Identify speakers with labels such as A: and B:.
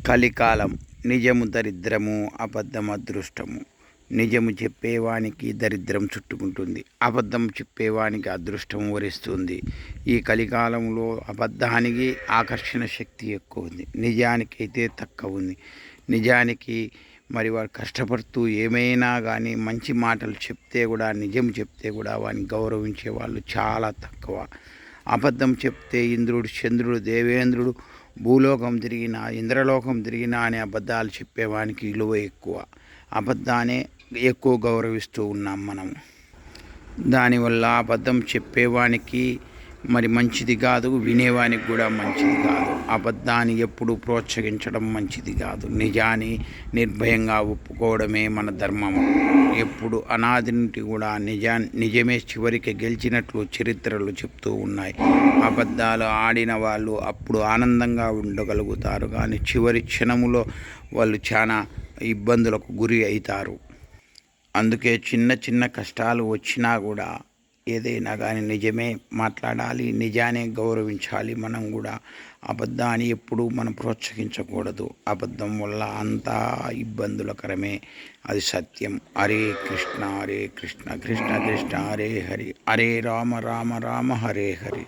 A: కలికాలం నిజము దరిద్రము అబద్ధం అదృష్టము. నిజము చెప్పేవానికి దరిద్రం చుట్టుకుంటుంది, అబద్ధం చెప్పేవానికి అదృష్టం వరిస్తుంది. ఈ కలికాలంలో అబద్ధానికి ఆకర్షణ శక్తి ఎక్కువ ఉంది, నిజానికైతే తక్కువ ఉంది. నిజానికి మరి వాడు కష్టపడుతూ ఏమైనా కానీ మంచి మాటలు చెప్తే కూడా, నిజం చెప్తే కూడా వాడిని గౌరవించే వాళ్ళు చాలా తక్కువ. అబద్ధం చెప్తే ఇంద్రుడు, చంద్రుడు, దేవేంద్రుడు భూలోకం తిరిగినా, ఇంద్రలోకం తిరిగినా అనే అబద్ధాలు చెప్పేవానికి విలువ ఎక్కువ. అబద్ధాన్ని ఎక్కువ గౌరవిస్తూ ఉన్నాం మనం. దానివల్ల అబద్ధం చెప్పేవానికి మరి మంచిది కాదు, వినేవానికి కూడా మంచిది కాదు. అబద్ధాన్ని ఎప్పుడు ప్రోత్సహించడం మంచిది కాదు. నిజాన్ని నిర్భయంగా ఒప్పుకోవడమే మన ధర్మం. ఎప్పుడు అనాది నుండి కూడా నిజమే చివరికి గెలిచినట్లు చరిత్రలు చెప్తూ ఉన్నాయి. అబద్ధాలు ఆడిన వాళ్ళు అప్పుడు ఆనందంగా ఉండగలుగుతారు, కానీ చివరి క్షణములో వాళ్ళు చాలా ఇబ్బందులకు గురి అవుతారు. అందుకే చిన్న చిన్న కష్టాలు వచ్చినా కూడా ఏదైనా కానీ నిజమే మాట్లాడాలి, నిజాన్ని గౌరవించాలి. మనం కూడా అబద్ధాన్ని ఎప్పుడూ మనం ప్రోత్సహించకూడదు. అబద్ధం వల్ల అంతా ఇబ్బందులకరమే, అది సత్యం. హరే కృష్ణ హరే కృష్ణ కృష్ణ కృష్ణ హరే హరి, హరే రామ రామ రామ హరే హరి.